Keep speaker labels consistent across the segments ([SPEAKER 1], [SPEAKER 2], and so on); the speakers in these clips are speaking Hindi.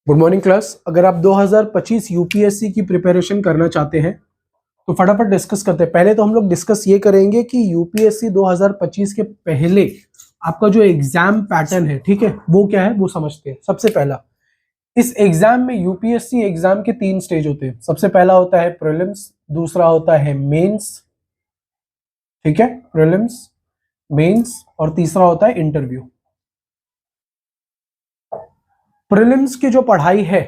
[SPEAKER 1] Good morning class. अगर आप 2025 यूपीएससी की प्रिपरेशन करना चाहते हैं तो फटाफट डिस्कस करते हैं। पहले तो हम लोग डिस्कस ये करेंगे कि यूपीएससी 2025 के पहले आपका जो एग्जाम पैटर्न है, ठीक है, वो क्या है वो समझते हैं। सबसे पहला, इस एग्जाम में यूपीएससी एग्जाम के 3 स्टेज होते हैं। सबसे पहला होता है प्रीलिम्स, दूसरा होता है मेंस, ठीक है, प्रीलिम्स, मेंस, और तीसरा होता है इंटरव्यू। प्रीलिम्स की जो पढ़ाई है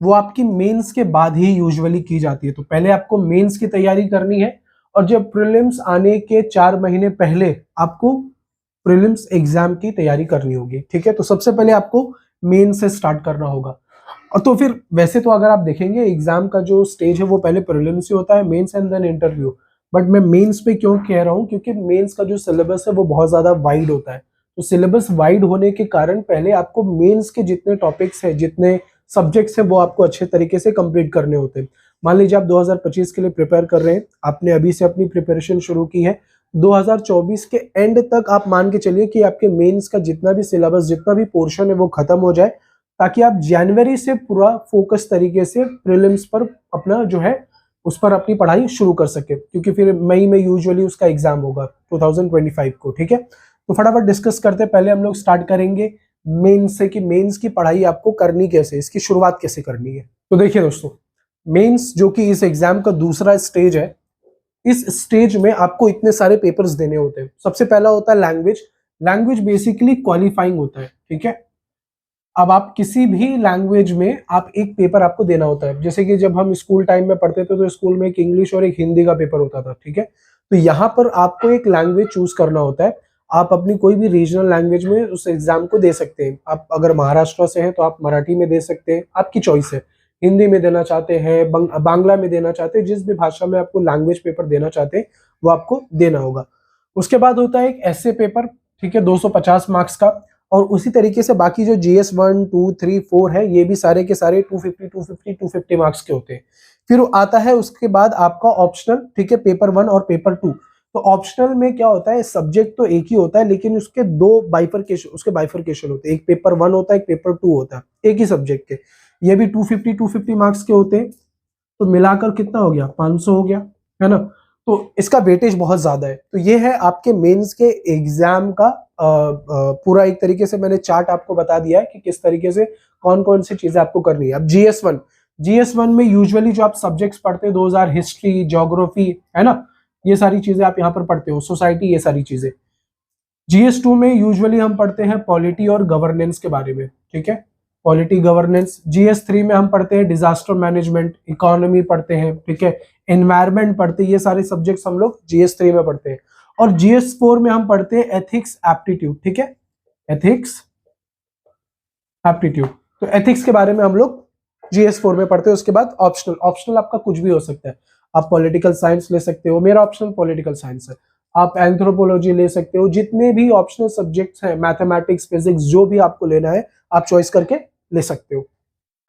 [SPEAKER 1] वो आपकी मेंस के बाद ही यूजुअली की जाती है, तो पहले आपको मेंस की तैयारी करनी है और जब प्रीलिम्स आने के 4 महीने पहले आपको प्रीलिम्स एग्जाम की तैयारी करनी होगी, ठीक है। तो सबसे पहले आपको मेंस से स्टार्ट करना होगा। और तो फिर वैसे तो अगर आप देखेंगे एग्जाम का जो स्टेज है वो पहले प्रीलिम्स से होता है, mains and then interview. But मैं मेंस पे क्यों कह रहा हूँ, क्योंकि मेंस का जो सिलेबस है वो बहुत ज्यादा वाइड होता है। तो सिलेबस वाइड होने के कारण पहले आपको मेंस के जितने टॉपिक्स हैं, जितने सब्जेक्ट्स हैं, वो आपको अच्छे तरीके से कंप्लीट करने होते हैं। मान लीजिए आप 2025 के लिए प्रिपेयर कर रहे हैं, आपने अभी से अपनी प्रिपरेशन शुरू की है, 2024 के एंड तक आप मान के चलिए कि आपके मेंस का जितना भी सिलेबस, जितना भी पोर्शन है वो खत्म हो जाए, ताकि आप जनवरी से पूरा फोकस तरीके से प्रीलिम्स पर अपना जो है उस पर अपनी पढ़ाई शुरू कर सके, क्योंकि फिर मई में यूजुअली उसका एग्जाम होगा 2025 को, ठीक है। तो फटाफट डिस्कस करते हैं। पहले हम लोग स्टार्ट करेंगे मेंस से कि मेंस की पढ़ाई आपको करनी कैसे, इसकी शुरुआत कैसे करनी है। तो देखिए दोस्तों, मेंस जो कि इस एग्जाम का दूसरा स्टेज है, इस स्टेज में आपको इतने सारे पेपर्स देने होते हैं। सबसे पहला होता है लैंग्वेज। लैंग्वेज बेसिकली क्वालिफाइंग होता है, ठीक है। अब आप किसी भी लैंग्वेज में आप एक पेपर आपको देना होता है। जैसे कि जब हम स्कूल टाइम में पढ़ते थे तो स्कूल में एक इंग्लिश और एक हिंदी का पेपर होता था, ठीक है। तो यहाँ पर आपको एक लैंग्वेज चूज करना होता है। आप अपनी कोई भी रीजनल लैंग्वेज में उस एग्जाम को दे सकते हैं। आप अगर महाराष्ट्र से हैं तो आप मराठी में दे सकते हैं, आपकी चॉइस है। हिंदी में देना चाहते हैं, बांग्ला में देना चाहते हैं, जिस भी भाषा में आपको लैंग्वेज पेपर देना चाहते हैं वो आपको देना होगा। उसके बाद होता है एक ऐसे पेपर, ठीक है, 250 मार्क्स का। और उसी तरीके से बाकी जो जीएस 1, 2, 3, 4 है, ये भी सारे के सारे 250 मार्क्स के होते हैं। फिर आता है उसके बाद आपका ऑप्शनल, ठीक है, पेपर 1 और पेपर 2। तो ऑप्शनल में क्या होता है, सब्जेक्ट तो एक ही होता है लेकिन उसके उसके बाइफरकेशन होते हैं। एक पेपर 1 होता है, एक पेपर 2 होता है, एक ही सब्जेक्ट के। ये भी 250 मार्क्स के होते हैं। तो मिलाकर कितना हो गया, 500 हो गया, है ना। तो इसका वेटेज बहुत ज्यादा है। तो ये है आपके मेंस के एग्जाम का पूरा एक तरीके से मैंने चार्ट आपको बता दिया है कि किस तरीके से कौन कौन सी चीजें आपको करनी है। अब जीएस वन में यूजुअली जो आप सब्जेक्ट्स पढ़ते हैं 2000, हिस्ट्री, ज्योग्राफी, है ना, ये सारी चीजें आप यहाँ पर पढ़ते हो, सोसाइटी, ये सारी चीजें। जीएस 2 में यूजुअली हम पढ़ते हैं पॉलिटी और गवर्नेंस के बारे में, ठीक है, पॉलिटी, गवर्नेंस। जीएस 3 में हम पढ़ते हैं डिजास्टर मैनेजमेंट, इकोनॉमी पढ़ते हैं, ठीक है, एनवायरमेंट पढ़ते हैं। ये सारे सब्जेक्ट्स हम लोग जीएस 3 में पढ़ते हैं। और जीएस 4 में हम पढ़ते हैं एथिक्स, एप्टीट्यूड, ठीक है, एथिक्स, एप्टीट्यूड। तो एथिक्स के बारे में हम लोग जीएस 4 में पढ़ते हैं। उसके बाद ऑप्शनल, ऑप्शनल आपका कुछ भी हो सकता है। आप पॉलिटिकल साइंस ले सकते हो, मेरा ऑप्शनल पॉलिटिकल साइंस है। आप एंथ्रोपोलॉजी ले सकते हो, जितने भी ऑप्शनल सब्जेक्ट्स हैं, मैथमेटिक्स, फिजिक्स, जो भी आपको लेना है आप चॉइस करके ले सकते हो।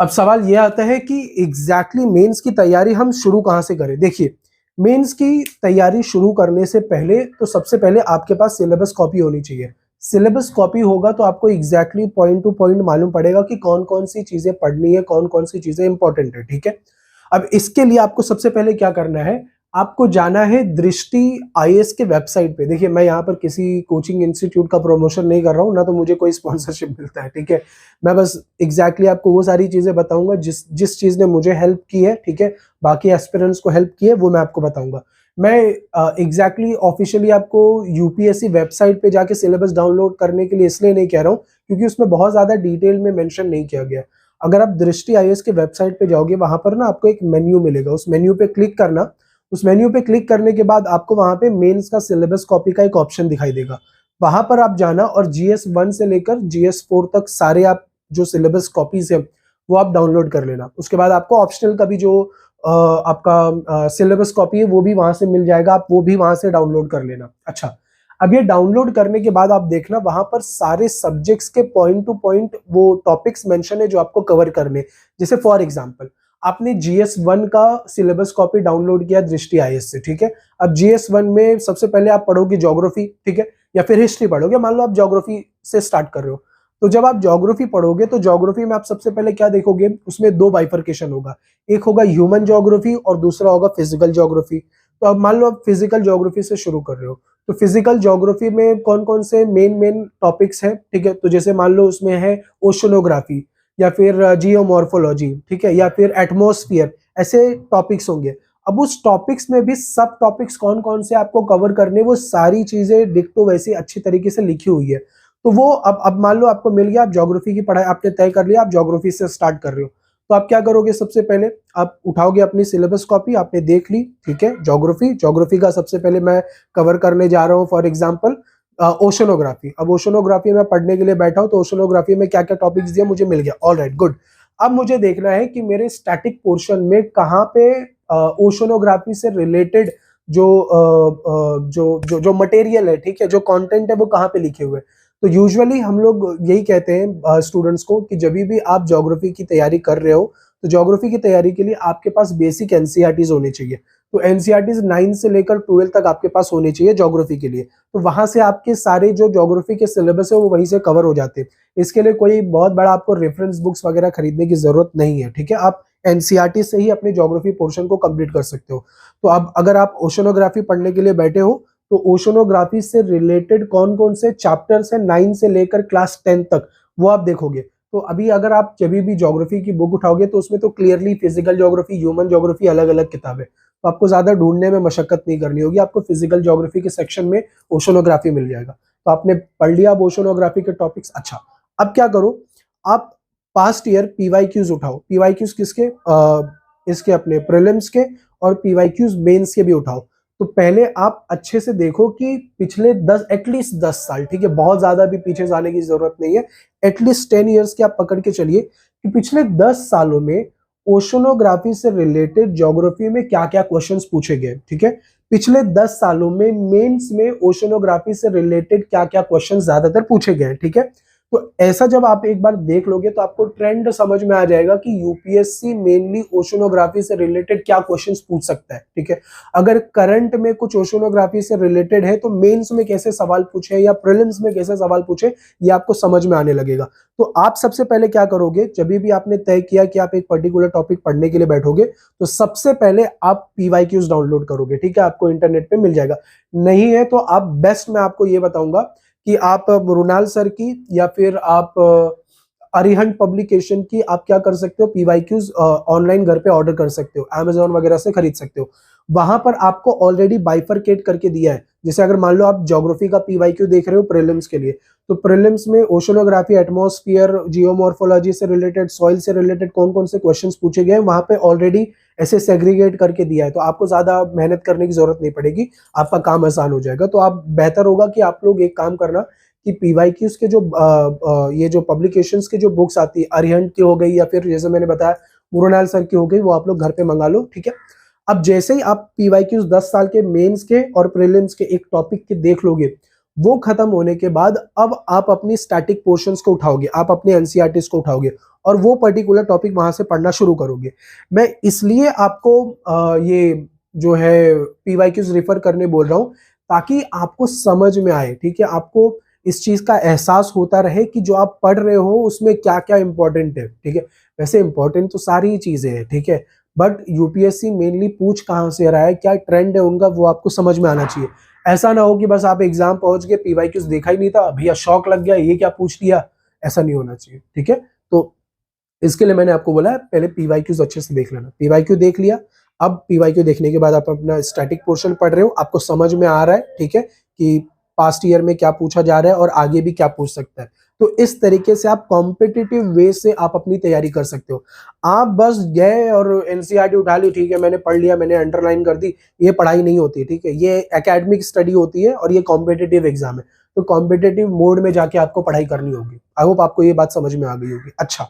[SPEAKER 1] अब सवाल यह आता है कि एग्जैक्टली मेंस की तैयारी हम शुरू कहां से करें। देखिए, मेंस की तैयारी शुरू करने से पहले तो सबसे पहले आपके पास सिलेबस कॉपी होनी चाहिए। सिलेबस कॉपी होगा तो आपको एग्जैक्टली पॉइंट टू पॉइंट मालूम पड़ेगा कि कौन कौन सी चीजें पढ़नी है, कौन कौन सी चीजें इंपॉर्टेंट है, ठीक है। अब इसके लिए आपको सबसे पहले क्या करना है, आपको जाना है दृष्टि आईएएस के वेबसाइट पे। देखिए, मैं यहाँ पर किसी कोचिंग इंस्टीट्यूट का प्रमोशन नहीं कर रहा हूँ, ना तो मुझे कोई स्पॉन्सरशिप मिलता है, ठीक है। मैं बस एग्जैक्टली आपको वो सारी चीजें बताऊंगा जिस जिस चीज ने मुझे हेल्प की है, ठीक है, बाकी एस्पिरेंट्स को हेल्प की है, वो मैं आपको बताऊंगा। मैं एग्जैक्टली ऑफिशियली आपको यूपीएससी वेबसाइट पे जाके सिलेबस डाउनलोड करने के लिए इसलिए नहीं कह रहा हूँ क्योंकि उसमें बहुत ज्यादा डिटेल में मेंशन नहीं किया गया। अगर आप दृष्टि आईएएस के वेबसाइट पे जाओगे, वहां पर ना आपको एक मेन्यू मिलेगा, उस मेन्यू पे क्लिक करना। उस मेन्यू पे क्लिक करने के बाद आपको वहां पे मेंस का सिलेबस कॉपी का एक ऑप्शन दिखाई देगा। वहां पर आप जाना और जीएस 1 से लेकर जीएस 4 तक सारे आप जो सिलेबस कॉपीज है वो आप डाउनलोड कर लेना। उसके बाद आपको ऑप्शनल का भी जो आपका सिलेबस कॉपी है वो भी वहां से मिल जाएगा, आप वो भी वहां से डाउनलोड कर लेना। अच्छा, अब ये डाउनलोड करने के बाद आप देखना वहां पर सारे सब्जेक्ट्स के पॉइंट टू पॉइंट वो टॉपिक्स मेंशन है जो आपको कवर करने। जैसे फॉर एग्जांपल, आपने जीएस 1 का सिलेबस कॉपी डाउनलोड किया दृष्टि आईएएस से, ठीक है। अब जीएस 1 में सबसे पहले आप पढ़ोगे ज्योग्राफी, ठीक है, या फिर हिस्ट्री पढ़ोगे। मान लो आप ज्योग्राफी से स्टार्ट कर रहे हो, तो जब आप ज्योग्राफी पढ़ोगे तो ज्योग्राफी में आप सबसे पहले क्या देखोगे, उसमें दो बाइफरकेशन होगा, एक होगा ह्यूमन ज्योग्राफी और दूसरा होगा फिजिकल ज्योग्राफी। तो अब मान लो आप फिजिकल ज्योग्राफी से शुरू कर रहे हो, तो फिजिकल ज्योग्राफी में कौन कौन से मेन मेन टॉपिक्स हैं, ठीक है। तो जैसे मान लो उसमें है ओशनोग्राफी, या फिर जियोमॉर्फोलॉजी, ठीक है, या फिर एटमॉस्फेयर, ऐसे टॉपिक्स होंगे। अब उस टॉपिक्स में भी सब टॉपिक्स कौन कौन से आपको कवर करने, वो सारी चीजें डिक्टो वैसी अच्छी तरीके से लिखी हुई है। तो वो अब मान लो आपको मिल गया, आप ज्योग्राफी की पढ़ाई आपने तय कर लिया, आप ज्योग्राफी से स्टार्ट कर रहे हो, तो आप क्या करोगे, सबसे पहले आप उठाओगे अपनी सिलेबस कॉपी, आपने देख ली, ठीक है, ज्योग्राफी का सबसे पहले मैं कवर करने जा रहा हूँ फॉर एग्जाम्पल ओशनोग्राफी। अब ओशनोग्राफी में पढ़ने के लिए बैठा हूं, तो ओशनोग्राफी में क्या क्या टॉपिक्स दिए मुझे मिल गया, ऑल राइट गुड। अब मुझे देखना है कि मेरे स्टैटिक पोर्शन में कहाँ पे ओशनोग्राफी से रिलेटेड जो जो जो जो मटेरियल है, ठीक है, जो कंटेंट है, वो कहाँ पे लिखे हुए हैं। तो यूजुअली हम लोग यही कहते हैं स्टूडेंट्स को कि जब भी आप ज्योग्राफी की तैयारी कर रहे हो, तो ज्योग्राफी की तैयारी के लिए आपके पास बेसिक एनसीईआरटीज होने चाहिए। तो एनसीईआरटीज 9 से लेकर 12 तक आपके पास होने चाहिए ज्योग्राफी के लिए। तो वहां से आपके सारे जो ज्योग्राफी के सिलेबस है वो वहीं से कवर हो जाते हैं। इसके लिए कोई बहुत बड़ा आपको रेफरेंस बुक्स वगैरह खरीदने की जरूरत नहीं है, ठीक है। आप एनसीईआरटी से ही अपने ज्योग्राफी पोर्शन को कंप्लीट कर सकते हो। तो अब अगर आप ओशनोग्राफी पढ़ने के लिए बैठे हो, तो ओशनोग्राफी से रिलेटेड कौन कौन से चैप्टर्स हैं 9 से लेकर क्लास 10 तक, वो आप देखोगे। तो अभी अगर आप जब भी ज्योग्राफी की बुक उठाओगे, तो उसमें तो clearly physical geography, human geography अलग अलग किताबें, तो आपको ज्यादा ढूंढने में मशक्कत नहीं करनी होगी, आपको फिजिकल ज्योग्राफी के सेक्शन में ओशनोग्राफी मिल जाएगा। तो आपने पढ़ लिया अब ओशनोग्राफी के टॉपिक्स। अच्छा, अब क्या करो, आप पास्ट ईयर पीवाईक्यूज उठाओ। पीवाईक्यूज किसके, इसके अपने प्रीलिम्स के, और पीवाईक्यूज मेंस के भी उठाओ। तो पहले आप अच्छे से देखो कि पिछले 10 एटलीस्ट 10 साल, ठीक है, बहुत ज्यादा भी पीछे जाने की जरूरत नहीं है, एटलीस्ट 10 इयर्स की आप पकड़ के चलिए कि पिछले 10 सालों में ओशनोग्राफी से रिलेटेड ज्योग्राफी में क्या क्या क्वेश्चंस पूछे गए, ठीक है। पिछले 10 सालों में मेंस में ओशनोग्राफी से रिलेटेड क्या क्या क्वेश्चन ज्यादातर पूछे गए, ठीक है। तो ऐसा जब आप एक बार देख लोगे, तो आपको ट्रेंड समझ में आ जाएगा कि यूपीएससी मेनली ओशनोग्राफी से रिलेटेड क्या क्वेश्चंस पूछ सकता है, ठीक है। अगर करंट में कुछ ओशनोग्राफी से रिलेटेड है, तो मेंस में कैसे सवाल पूछे या प्रीलिम्स में कैसे सवाल पूछे, ये आपको समझ में आने लगेगा। तो आप सबसे पहले क्या करोगे, जब भी आपने तय किया कि आप एक पर्टिकुलर टॉपिक पढ़ने के लिए बैठोगे, तो सबसे पहले आप पीवाईक्यूज डाउनलोड करोगे, ठीक है, आपको इंटरनेट पे मिल जाएगा। नहीं है तो आप बेस्ट, मैं आपको ये बताऊंगा कि आप मृणाल सर की या फिर आप अरिहंत पब्लिकेशन की आप क्या कर सकते हो, पीवाईक्यूज ऑनलाइन घर पे ऑर्डर कर सकते हो, अमेजोन वगैरह से खरीद सकते हो। वहां पर आपको ऑलरेडी बाइफरकेट करके दिया है। जैसे अगर मान लो आप ज्योग्राफी का पीवाईक्यू देख रहे हो प्रीलिम्स के लिए, तो प्रीलिम्स में ओशनोग्राफी, एटमॉस्फेयर, जियोमॉर्फोलॉजी से रिलेटेड, सॉइल से रिलेटेड कौन कौन से क्वेश्चंस पूछे गए, वहां पे ऑलरेडी ऐसे सेग्रीगेट करके दिया है। तो आपको ज्यादा मेहनत करने की जरूरत नहीं पड़ेगी, आपका काम आसान हो जाएगा। तो आप बेहतर होगा कि आप लोग एक काम करना कि पीवाईक्यूज के जो ये जो पब्लिकेशंस के जो बुक्स आती है, अरिहंत की हो गई या फिर जैसे मैंने बताया मृणाल सर की हो गई, वो आप लोग घर पे मंगा लो, ठीक है। अब जैसे ही आप पीवाईक्यूज 10 साल के मेंस के और प्रीलिम्स के एक टॉपिक के देख लोगे, वो खत्म होने के बाद अब आप अपनी स्टैटिक पोर्शंस को उठाओगे, आप अपने एनसीईआरटीज को उठाओगे और वो पर्टिकुलर टॉपिक वहां से पढ़ना शुरू करोगे। मैं इसलिए आपको ये जो है पीवाईक्यूज रेफर करने बोल रहा हूं, ताकि आपको समझ में आए, ठीक है, आपको इस चीज का एहसास होता रहे कि जो आप पढ़ रहे हो उसमें क्या क्या इंपॉर्टेंट है, ठीक है। वैसे इंपॉर्टेंट तो सारी चीजें हैं, ठीक है, बट यूपीएससी मेनली पूछ कहां से रहा है, क्या ट्रेंड है उनका, वो आपको समझ में आना चाहिए। ऐसा ना हो कि बस आप एग्जाम पहुंच गए, पीवाईक्यूज देखा ही नहीं था, भैया शौक लग गया, ये क्या पूछ लिया, ऐसा नहीं होना चाहिए, ठीक है। तो इसके लिए मैंने आपको बोला है पहले पीवाईक्यूज अच्छे से देख लेना। पीवाईक्यू देख लिया, अब पीवाईक्यू देखने के बाद आप अपना स्टैटिक पोर्शन पढ़ रहे हो, आपको समझ में आ रहा है, ठीक है, कि पास्ट ईयर में क्या पूछा जा रहा है और आगे भी क्या पूछ सकता है। तो इस तरीके से आप कॉम्पिटिटिव वे से आप अपनी तैयारी कर सकते हो। आप बस गए और एनसीईआरटी उठा ली, ठीक है, मैंने पढ़ लिया, मैंने अंडरलाइन कर दी, ये पढ़ाई नहीं होती, ठीक है, ये एकेडमिक स्टडी होती है और ये कॉम्पिटिटिव एग्जाम है। तो कॉम्पिटिटिव मोड में जाके आपको पढ़ाई करनी होगी। आई होप आपको ये बात समझ में आ गई होगी। अच्छा,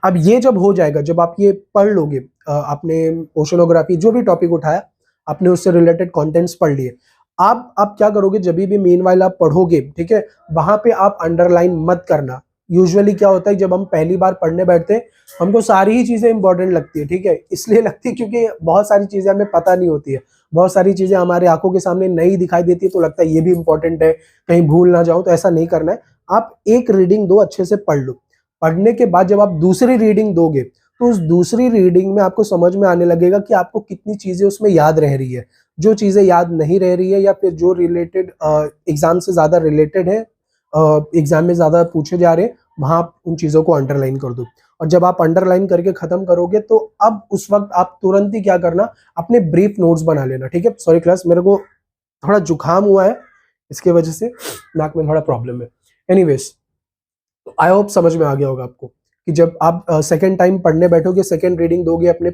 [SPEAKER 1] अब ये जब हो जाएगा, जब आप ये पढ़ लोगे, आपने ओशनोग्राफी जो भी टॉपिक उठाया, आपने उससे रिलेटेड कंटेंट्स पढ़ लिए, आप क्या करोगे, जब भी मीनवाइल आप पढ़ोगे, ठीक है, वहां पे आप अंडरलाइन मत करना। यूजुअली क्या होता है, जब हम पहली बार पढ़ने बैठते हैं, हमको सारी ही चीजें इंपॉर्टेंट लगती है, ठीक है, इसलिए लगती है क्योंकि बहुत सारी चीजें हमें पता नहीं होती है, बहुत सारी चीजें हमारे आंखों के सामने नई दिखाई देती है, तो लगता है ये भी इंपॉर्टेंट है, कहीं भूल ना जाऊं, तो ऐसा नहीं करना है। आप एक रीडिंग दो, अच्छे से पढ़ लो। पढ़ने के बाद जब आप दूसरी रीडिंग दोगे तो उस दूसरी रीडिंग में आपको समझ में आने लगेगा कि आपको कितनी चीजें उसमें याद रह रही है, जो चीजें याद नहीं रह रही है या फिर जो रिलेटेड एग्जाम से ज्यादा रिलेटेड है, एग्जाम में ज्यादा पूछे जा रहे हैं, वहां आप उन चीजों को अंडरलाइन कर दो। और जब आप अंडरलाइन करके खत्म करोगे तो अब उस वक्त आप तुरंत ही क्या करना, अपने ब्रीफ नोट्स बना लेना। ठीक है, सॉरी क्लास, मेरे को थोड़ा जुकाम हुआ है, इसके वजह से नाक में थोड़ा प्रॉब्लम है। एनीवेज, आई होप समझ में आ गया होगा आपको कि जब आप सेकेंड टाइम पढ़ने बैठोगे, सेकेंड रीडिंग दोगे अपने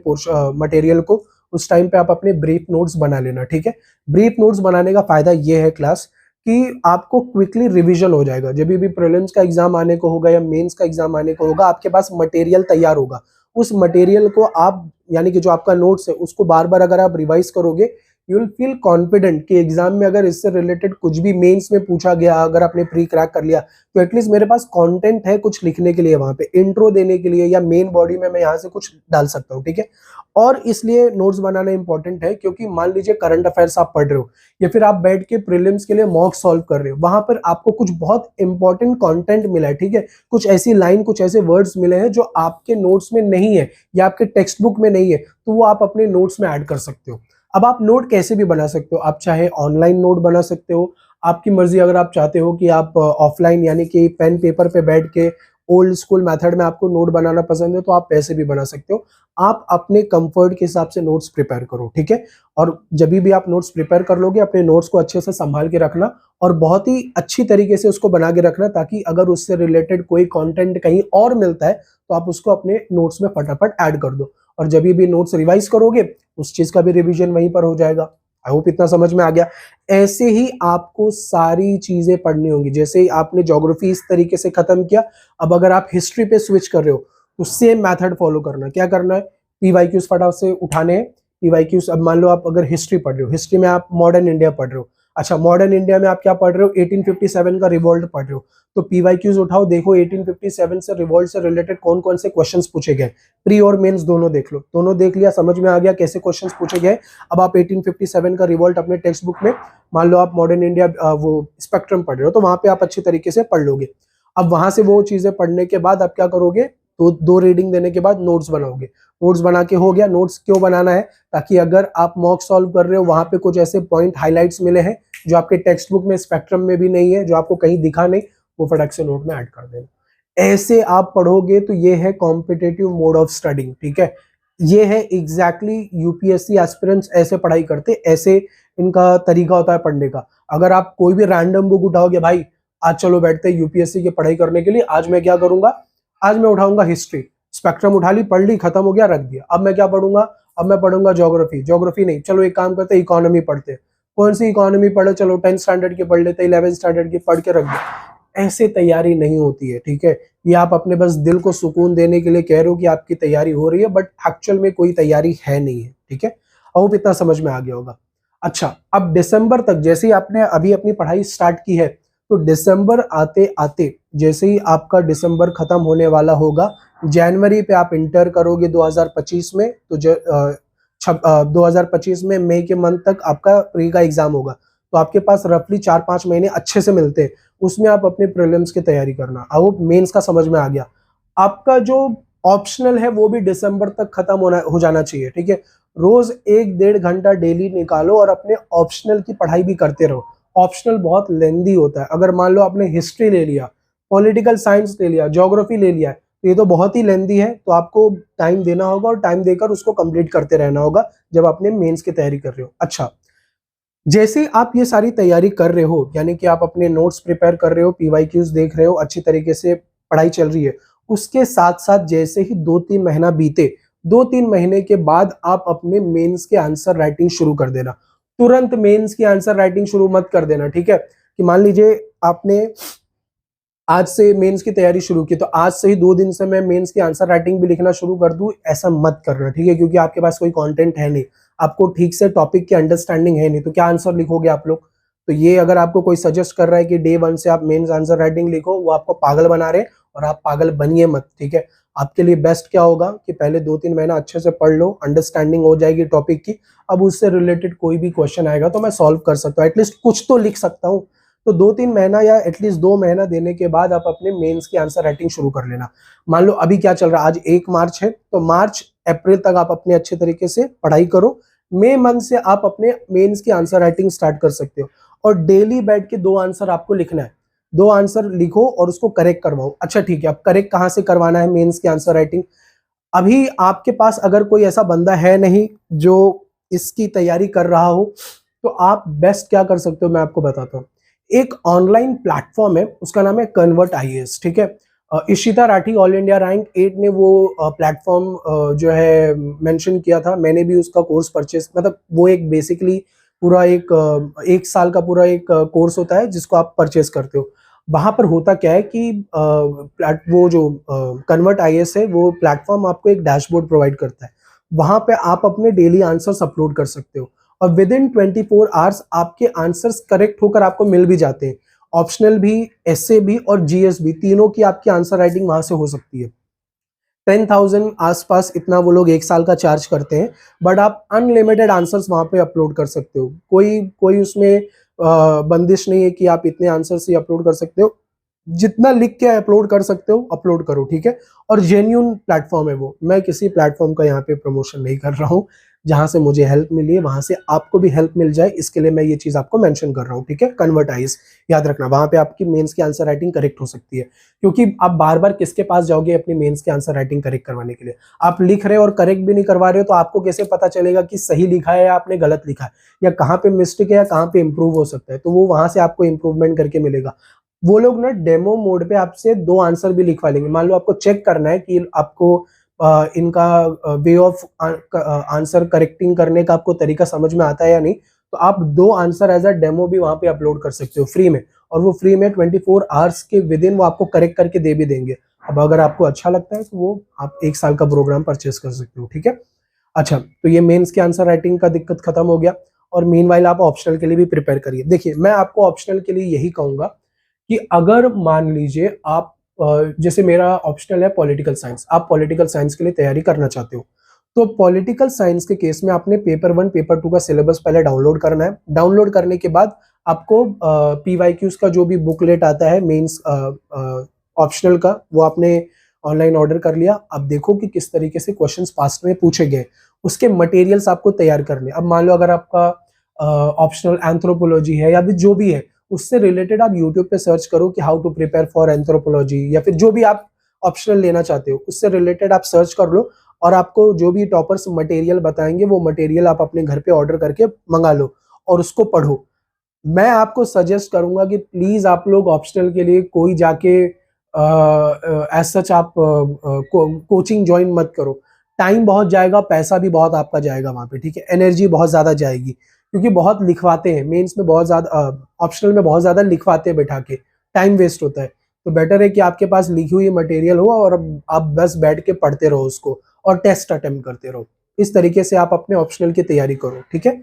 [SPEAKER 1] मटेरियल को, उस टाइम पे आप अपने ब्रीफ नोट्स बना लेना। ठीक है, ब्रीफ नोट्स बनाने का फायदा ये है क्लास कि आपको क्विकली रिवीजन हो जाएगा। जब भी प्रीलिम्स का एग्जाम आने को होगा या मेंस का एग्जाम आने को होगा, आपके पास मटेरियल तैयार होगा। उस मटेरियल को आप, यानी कि जो आपका नोट्स है, उसको बार बार अगर आप रिवाइज करोगे, यू विल फील कॉन्फिडेंट कि एग्जाम में अगर इससे रिलेटेड कुछ भी मेंस में पूछा गया, अगर आपने प्री क्रैक कर लिया, तो एटलीस्ट मेरे पास कंटेंट है कुछ लिखने के लिए, वहां पे इंट्रो देने के लिए, या मेन बॉडी में मैं यहाँ से कुछ डाल सकता हूँ। ठीक है, और इसलिए नोट्स बनाना इंपॉर्टेंट है क्योंकि मान लीजिए करंट अफेयर्स आप पढ़ रहे हो या फिर आप बैठ के प्रीलिम्स के लिए मॉक सॉल्व कर रहे हो, वहां पर आपको कुछ बहुत इंपॉर्टेंट कंटेंट मिला है। ठीक है, कुछ ऐसी लाइन, कुछ ऐसे वर्ड्स मिले हैं जो आपके नोट्स में नहीं है या आपके टेक्स्ट बुक में नहीं है, तो वो आप अपने नोट्स में ऐड कर सकते हो। अब आप नोट कैसे भी बना सकते हो, आप चाहे ऑनलाइन नोट बना सकते हो, आपकी मर्जी। अगर आप चाहते हो कि आप ऑफलाइन, यानी कि पेन पेपर पे बैठ के ओल्ड स्कूल मेथड में आपको नोट बनाना पसंद है, तो आप वैसे भी बना सकते हो। आप अपने कंफर्ट के हिसाब से नोट्स प्रिपेयर करो। ठीक है, और जब भी आप नोट्स प्रिपेयर कर लोगे, अपने नोट्स को अच्छे से संभाल के रखना और बहुत ही अच्छी तरीके से उसको बना के रखना, ताकि अगर उससे रिलेटेड कोई कंटेंट कहीं और मिलता है तो आप उसको अपने नोट्स में फटाफट ऐड कर दो। और जब भी नोट्स रिवाइज करोगे, उस चीज का भी रिवीजन वहीं पर हो जाएगा। आई होप इतना समझ में आ गया। ऐसे ही आपको सारी चीजें पढ़नी होंगी। जैसे ही आपने ज्योग्राफी इस तरीके से खत्म किया, अब अगर आप हिस्ट्री पे स्विच कर रहे हो तो सेम मेथड फॉलो करना। क्या करना है, पीवाईक्यूज फटाफट से उठाने हैं। पीवाईक्यूज, अब मान लो आप अगर हिस्ट्री पढ़ रहे हो, हिस्ट्री में आप मॉडर्न इंडिया पढ़ रहे हो, अच्छा मॉडर्न इंडिया में आप क्या पढ़ रहे हो, 1857 का रिवॉल्ट पढ़ रहे हो, तो पीवाईक्यूज उठाओ, देखो 1857 से रिवॉल्ट से रिलेटेड कौन कौन से क्वेश्चंस पूछे गए, प्री और मेंस दोनों देख लो। दोनों देख लिया, समझ में आ गया कैसे क्वेश्चंस पूछे गए। अब आप 1857 का रिवॉल्ट अपने टेक्स्ट बुक में, मान लो आप मॉडर्न इंडिया वो स्पेक्ट्रम पढ़ रहे हो, तो वहां पे आप अच्छी तरीके से पढ़ लोगे। अब वहां से वो चीजें पढ़ने के बाद आप क्या करोगे, तो दो रीडिंग देने के बाद नोट्स बनाओगे। नोट्स बना के हो गया। नोट्स क्यों बनाना है, ताकि अगर आप मॉक सॉल्व कर रहे हो, वहां पे कुछ ऐसे पॉइंट हाइलाइट्स मिले हैं जो आपके टेक्स्ट बुक में, स्पेक्ट्रम में भी नहीं है, जो आपको कहीं दिखा नहीं, वो फटाक से नोट में ऐड कर देना। ऐसे आप पढ़ोगे तो ये है कॉम्पिटेटिव मोड ऑफ स्टडिंग। ठीक है, ये है एग्जैक्टली यूपीएससी एस्पिरेंट्स ऐसे पढ़ाई करते, ऐसे इनका तरीका होता है पढ़ने का। अगर आप कोई भी रैंडम बुक उठाओगे, भाई आज चलो बैठते हैं यूपीएससी की पढ़ाई करने के लिए, आज मैं क्या करूंगा, आज मैं उठाऊंगा हिस्ट्री, स्पेक्ट्रम उठा ली, पढ़ ली, खत्म हो गया, रख दिया। अब मैं क्या पढ़ूंगा, अब मैं पढ़ूंगा ज्योग्राफी। ज्योग्राफी नहीं, चलो एक काम करते हैं, इकोनॉमी पढ़ते हैं। कौन सी इकोनॉमी पढ़े, चलो 10th स्टैंडर्ड की पढ़ लेते, 11th स्टैंडर्ड की, पढ़ के रख दिया। ऐसे तैयारी नहीं होती है। ठीक है, ये आप अपने बस दिल को सुकून देने के लिए कह रहे हो कि आपकी तैयारी हो रही है, बट एक्चुअल में कोई तैयारी है नहीं है। ठीक है, अब इतना समझ में आ गया होगा। अच्छा, अब दिसंबर तक जैसे ही आपने अभी अपनी पढ़ाई स्टार्ट की है, तो दिसंबर आते आते, जैसे ही आपका दिसंबर खत्म होने वाला होगा, जनवरी पे आप इंटर करोगे 2025 में, तो 2025 में मई के मंथ तक आपका प्री का एग्जाम होगा। तो आपके पास रफली 4-5 महीने अच्छे से मिलते हैं, उसमें आप अपने प्रीलिम्स की तैयारी करना। अब मेंस का समझ में आ गया। आपका जो ऑप्शनल है वो भी दिसंबर तक खत्म हो जाना चाहिए। ठीक है, रोज 1-1.5 घंटा डेली निकालो और अपने ऑप्शनल की पढ़ाई भी करते रहो। ऑप्शनल बहुत लेंदी होता है। अगर मान लो आपने हिस्ट्री ले लिया, पॉलिटिकल साइंस ले लिया, ज्योग्राफी ले लिया है, तो ये तो बहुत ही लेंदी है, तो आपको टाइम देना होगा और टाइम देकर उसको कंप्लीट करते रहना होगा जब आपने मेंस की तैयारी कर रहे हो। अच्छा, जैसे ही आप ये सारी तैयारी कर रहे हो, यानी कि आप अपने नोट्स प्रिपेयर कर रहे हो, पीवाईक्यूज देख रहे हो, अच्छी तरीके से पढ़ाई चल रही है, उसके साथ साथ जैसे ही 2-3 महीना बीते, 2-3 महीने के बाद आप अपने मेंस के आंसर राइटिंग शुरू कर देना। तुरंत मेंस की आंसर राइटिंग शुरू मत कर देना। ठीक है, कि मान लीजिए आपने आज से मेंस की तैयारी शुरू की, तो आज से ही 2 दिन से मैं मेंस की आंसर राइटिंग भी लिखना शुरू कर दूं, ऐसा मत करना। ठीक है, क्योंकि आपके पास कोई कंटेंट है नहीं, आपको ठीक से टॉपिक की अंडरस्टैंडिंग है नहीं, तो क्या आंसर लिखोगे आप लोग। तो ये अगर आपको कोई सजेस्ट कर रहा है कि डे 1 से आप मेंस आंसर राइटिंग लिखो, वो आपको पागल बना रहे हैं, और आप पागल बनिए मत। ठीक है, आपके लिए बेस्ट क्या होगा कि पहले 2-3 महीना अच्छे से पढ़ लो, अंडरस्टैंडिंग हो जाएगी टॉपिक की। अब उससे रिलेटेड कोई भी क्वेश्चन आएगा तो मैं सॉल्व कर सकता हूँ, एटलीस्ट कुछ तो लिख सकता हूँ। तो 2-3 महीना या एटलीस्ट 2 महीना देने के बाद आप अपने मेंस की आंसर राइटिंग शुरू कर लेना। मान लो अभी क्या चल रहा है, आज 1 मार्च है, तो मार्च अप्रैल तक आप अपने अच्छे तरीके से पढ़ाई करो। मई मंथ से आप अपने मेंस की आंसर राइटिंग स्टार्ट कर सकते हो और डेली बैठ के 2 आंसर आपको लिखना है। 2 आंसर लिखो और उसको करेक्ट करवाओ। अच्छा ठीक है, अब करेक्ट कहाँ से करवाना है मेंस की आंसर राइटिंग? अभी आपके पास अगर कोई ऐसा बंदा है नहीं जो इसकी तैयारी कर रहा हो, तो आप बेस्ट क्या कर सकते हो मैं आपको बताता हूँ। एक ऑनलाइन प्लेटफॉर्म है, उसका नाम है कन्वर्ट आईएएस, ठीक है। Ishita Rathi all India rank 8 ने वो प्लेटफॉर्म जो है मेंशन किया था। मैंने भी उसका कोर्स परचेस, मतलब वो एक बेसिकली पूरा एक साल का पूरा एक कोर्स होता है जिसको आप परचेस करते हो। वहां पर होता क्या है कि वो जो कन्वर्ट आईएएस है वो प्लेटफॉर्म आपको एक डैशबोर्ड प्रोवाइड करता है। वहां पे आप अपने डेली आंसर्स अपलोड कर सकते हो और विद इन 24 आवर्स आपके आंसर्स करेक्ट होकर आपको मिल भी जाते हैं। ऑप्शनल भी, एसए भी और जीएस भी, तीनों की आपकी आंसर राइटिंग वहां से हो सकती है। 10,000 आसपास इतना वो लोग 1 साल का चार्ज करते हैं, बट आप अनलिमिटेड आंसर्स वहां पे अपलोड कर सकते हो। कोई कोई उसमें बंदिश नहीं है कि आप इतने आंसर्स ही अपलोड कर सकते हो। जितना लिख के अपलोड कर सकते हो अपलोड करो, ठीक है। और जेन्यून प्लेटफॉर्म है वो, मैं किसी प्लेटफॉर्म का यहाँ पे प्रमोशन नहीं कर रहा हूँ। जहां से मुझे हेल्प मिली है वहां से आपको भी हेल्प मिल जाए, इसके लिए मैं ये चीज आपको मेंशन कर रहा हूँ, ठीक है। कन्वर्टाइज याद रखना, वहां पे आपकी मेंस की आंसर राइटिंग करेक्ट हो सकती है। क्योंकि आप बार बार किसके पास जाओगे अपनी मेंस की आंसर राइटिंग करेक्ट करवाने के लिए? आप लिख रहे हो और करेक्ट भी नहीं करवा रहे हो, तो आपको कैसे पता चलेगा कि सही लिखा है या आपने गलत लिखा है, या कहाँ पे मिस्टेक है या कहाँ पे इंप्रूव हो सकता है? तो वो वहां से आपको इंप्रूवमेंट करके मिलेगा। वो लोग ना डेमो मोड पे आपसे 2 आंसर भी लिखवा लेंगे। मान लो आपको चेक करना है कि आपको इनका वे ऑफ आंसर करेक्टिंग करने का आपको तरीका समझ में आता है या नहीं, तो आप 2 आंसर एज अ डेमो भी वहां पे अपलोड कर सकते हो फ्री में। और वो फ्री में 24 आवर्स के विद इन वो आपको करेक्ट करके दे भी देंगे। अब अगर आपको अच्छा लगता है तो वो आप 1 साल का प्रोग्राम परचेस कर सकते हो, ठीक है। अच्छा, तो ये मेंस के आंसर राइटिंग का दिक्कत खत्म हो गया। और मीनवाइल आप ऑप्शनल के लिए भी प्रिपेयर करिए। देखिए, मैं आपको ऑप्शनल के लिए यही कहूंगा कि अगर मान लीजिए आप जैसे मेरा ऑप्शनल है पॉलिटिकल साइंस, आप पॉलिटिकल साइंस के लिए तैयारी करना चाहते हो, तो पॉलिटिकल साइंस के केस में आपने पेपर 1 पेपर 2 का सिलेबस पहले डाउनलोड करना है। डाउनलोड करने के बाद आपको पीवाईक्यूज का जो भी बुकलेट आता है मेंस ऑप्शनल का, वो आपने ऑनलाइन ऑर्डर कर लिया। अब देखो कि किस तरीके से क्वेश्चंस पास्ट में पूछे गए, उसके मटेरियल्स आपको तैयार करने। अब मान लो अगर आपका ऑप्शनल एंथ्रोपोलॉजी है या फिर जो भी है, उससे रिलेटेड आप यूट्यूब पे सर्च करो कि how to prepare for anthropology, या फिर जो भी आप ऑप्शनल लेना चाहते हो उससे रिलेटेड आप सर्च कर लो। और आपको जो भी टॉपर्स मटेरियल बताएंगे वो मटेरियल आप अपने घर पे ऑर्डर करके मंगा लो और उसको पढ़ो। मैं आपको सजेस्ट करूंगा कि प्लीज आप लोग ऑप्शनल के लिए कोई जाके एज सच आप कोचिंग ज्वाइन मत करो। टाइम बहुत जाएगा, पैसा भी बहुत आपका जाएगा वहां पे, ठीक है। एनर्जी बहुत ज्यादा जाएगी, क्योंकि बहुत लिखवाते हैं मेंस में, बहुत ज्यादा ऑप्शनल में बहुत ज्यादा लिखवाते हैं बैठा के, टाइम वेस्ट होता है। तो बेटर है कि आपके पास लिखी हुई मटेरियल हो और आप बस बैठ के पढ़ते रहो उसको और टेस्ट अटेम्प्ट करते रहो। इस तरीके से आप अपने ऑप्शनल की तैयारी करो, ठीक है।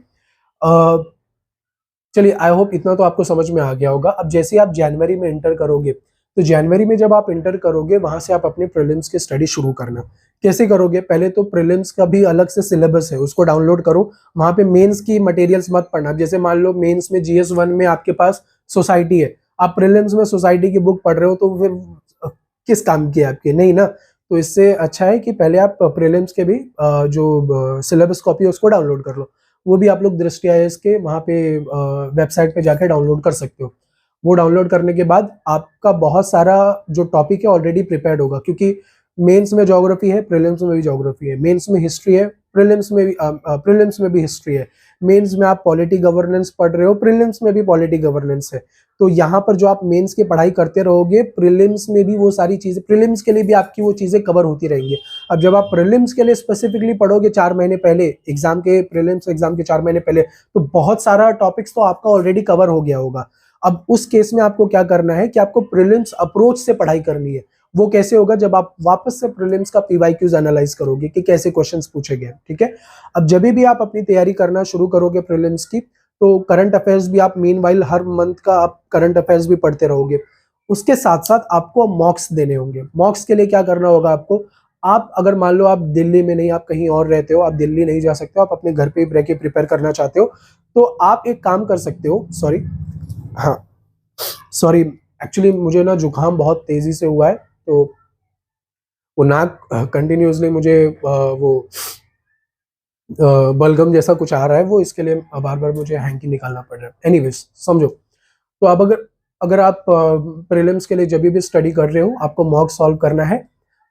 [SPEAKER 1] चलिए, आई होप इतना तो आपको समझ में आ गया होगा। अब जैसे आप जनवरी में इंटर करोगे, तो जनवरी में जब आप इंटर करोगे वहां से आप अपने प्रीलिम्स की स्टडी शुरू करना। कैसे करोगे? पहले तो प्रीलिम्स का भी अलग से सिलेबस है, उसको डाउनलोड करो। वहां पे मेंस की मटेरियल्स मत पढ़ना। जैसे मान लो मेंस में जीएस 1 में आपके पास सोसाइटी है, आप प्रीलिम्स में सोसाइटी की बुक पढ़ रहे हो, तो फिर किस काम की आपके? नहीं ना। तो इससे अच्छा है कि पहले आप प्रीलिम्स के भी जो सिलेबस कॉपी है उसको डाउनलोड कर लो। वो भी आप लोग दृष्टि आईएएस के वहाँ पे वेबसाइट पे जाकर डाउनलोड कर सकते हो। वो डाउनलोड करने के बाद आपका बहुत सारा जो टॉपिक है ऑलरेडी प्रिपेयर्ड होगा, क्योंकि मेंस में ज्योग्राफी है, प्रीलिम्स में भी ज्योग्राफी है, मेंस में हिस्ट्री है, प्रीलिम्स में भी हिस्ट्री है, मेंस में आप पॉलिटी गवर्नेंस पढ़ रहे हो, प्रीलिम्स में भी पॉलिटी गवर्नेंस है। तो यहाँ पर जो आप मेंस की पढ़ाई करते रहोगे, प्रीलिम्स में भी वो सारी चीजें, प्रीलिम्स के लिए भी आपकी वो चीजें कवर होती रहेंगी। अब जब आप प्रीलिम्स के लिए स्पेसिफिकली पढ़ोगे 4 महीने पहले, एग्जाम के, प्रीलिम्स एग्जाम के 4 महीने पहले, तो बहुत सारा टॉपिक्स तो आपका ऑलरेडी कवर हो गया होगा। अब उस केस में आपको क्या करना है कि आपको प्रीलिम्स अप्रोच से पढ़ाई करनी है। वो कैसे होगा? जब आप वापस से प्रीलिम्स का पीवाईक्यूज एनालाइज करोगे कि कैसे क्वेश्चंस पूछे गए, ठीक है। अब जब भी आप अपनी तैयारी करना शुरू करोगे प्रीलिम्स की, तो करंट अफेयर्स भी आप मीनवाइल हर मंथ का आप करंट अफेयर्स भी पढ़ते रहोगे। उसके साथ साथ आपको मॉक्स देने होंगे। मॉक्स के लिए क्या करना होगा आपको? आप अगर मान लो आप दिल्ली में नहीं, आप कहीं और रहते हो, आप दिल्ली नहीं जा सकते हो, आप अपने घर पे रह के प्रिपेयर करना चाहते हो, तो आप एक काम कर सकते हो। सॉरी, हाँ, सॉरी, एक्चुअली मुझे ना जुकाम बहुत तेजी से हुआ है, तो वो नाक कंटिन्यूअसली मुझे वो बलगम जैसा कुछ आ रहा है, वो इसके लिए बार बार मुझे हैंकी निकालना पड़ रहा है। एनीवेज समझो, तो अब अगर अगर आप प्रीलिम्स के लिए जब भी स्टडी कर रहे हो, आपको मॉक सॉल्व करना है,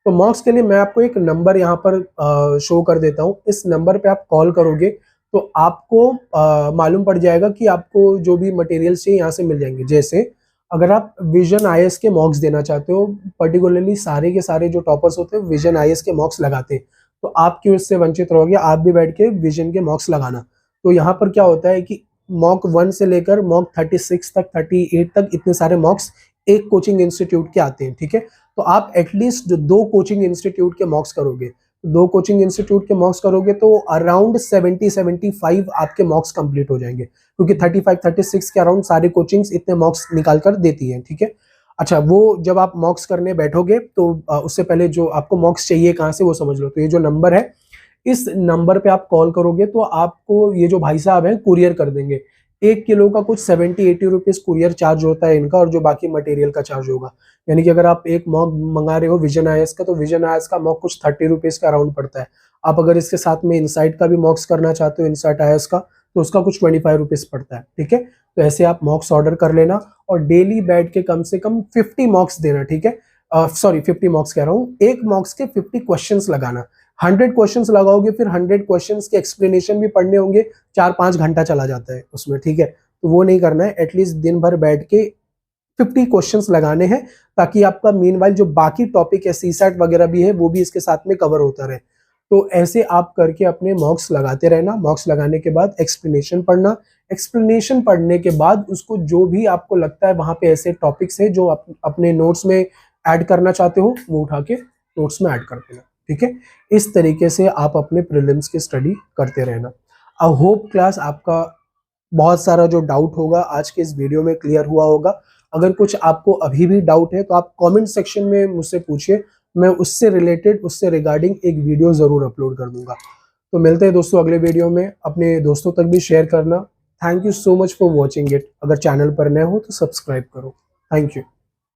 [SPEAKER 1] तो मॉक्स के लिए मैं आपको एक नंबर यहाँ पर शो कर देता हूँ। इस नंबर पे आप कॉल करोगे तो आपको मालूम पड़ जाएगा कि आपको जो भी मटेरियल्स चाहिए यहाँ से मिल जाएंगे। जैसे अगर आप विजन आईएएस के मॉक्स देना चाहते हो, पर्टिकुलरली सारे के सारे जो टॉपर्स होते हैं विजन आईएएस के मॉक्स लगाते हैं, तो आप क्यों इससे वंचित रहोगे, आप भी बैठ के विजन के मॉक्स लगाना। तो यहाँ पर क्या होता है कि मॉक 1 से लेकर मॉक 36 तक, 38 तक, इतने सारे मॉक्स एक कोचिंग इंस्टीट्यूट के आते हैं, ठीक है। तो आप एटलीस्ट 2 कोचिंग इंस्टीट्यूट के मॉक्स करोगे, 2 कोचिंग इंस्टीट्यूट के मॉक्स करोगे तो अराउंड 70-75 आपके मॉक्स कंप्लीट हो जाएंगे, क्योंकि 35-36 के अराउंड सारे कोचिंग्स इतने मॉक्स निकाल कर देती हैं, ठीक है। अच्छा, वो जब आप मॉक्स करने बैठोगे तो उससे पहले जो आपको मॉक्स चाहिए कहाँ से वो समझ लो। तो ये जो नंबर है, इस नंबर पे आप कॉल करोगे तो आपको ये जो भाई साहब हैं कुरियर कर देंगे। 1 किलो का कुछ 70-80 रुपीज कुरियर चार्ज होता है इनका, और जो बाकी मटेरियल का चार्ज होगा। यानी कि अगर आप एक मॉक मंगा रहे हो विजन आईएएस का, तो विजन आईएएस का मॉक कुछ 30 रुपीज का अराउंड पड़ता है। आप अगर इसके साथ में इनसाइट का भी मॉक्स करना चाहते हो, इनसाइट आईएएस का, तो उसका कुछ 25 रुपीज पड़ता है, ठीक है। तो ऐसे आप मॉक्स ऑर्डर कर लेना और डेली बैठ के कम से कम 50 मॉक्स देना, ठीक है। सॉरी, 50 मॉक्स कह रहा हूँ, एक मॉक्स के 50 क्वेश्चंस लगाना। 100 क्वेश्चंस लगाओगे, फिर 100 क्वेश्चंस के एक्सप्लेनेशन भी पढ़ने होंगे, 4-5 घंटा चला जाता है उसमें, ठीक है। तो वो नहीं करना है, एटलीस्ट दिन भर बैठ के 50 क्वेश्चंस लगाने हैं, ताकि आपका मीनवाइल जो बाकी टॉपिक है, सीसैट वगैरह भी है, वो भी इसके साथ में कवर होता रहे। तो ऐसे आप करके अपने मॉक्स लगाते रहना। मॉक्स लगाने के बाद एक्सप्लेनेशन पढ़ना, एक्सप्लेनेशन पढ़ने के बाद उसको जो भी आपको लगता है वहां पे ऐसे टॉपिक्स हैं जो आप अपने नोट्स में ऐड करना चाहते हो, वो उठा के नोट्स में ऐड कर देना, ठीक है। इस तरीके से आप अपने प्रीलिम्स की स्टडी करते रहना। आई होप क्लास आपका बहुत सारा जो डाउट होगा आज के इस वीडियो में क्लियर हुआ होगा। अगर कुछ आपको अभी भी डाउट है तो आप कमेंट सेक्शन में मुझसे पूछिए, मैं उससे रिलेटेड, उससे रिगार्डिंग एक वीडियो जरूर अपलोड कर दूंगा। तो मिलते हैं दोस्तों अगले वीडियो में, अपने दोस्तों तक भी शेयर करना। Thank you so much for watching it. अगर चैनल पर नए हो तो सब्सक्राइब करो। Thank you.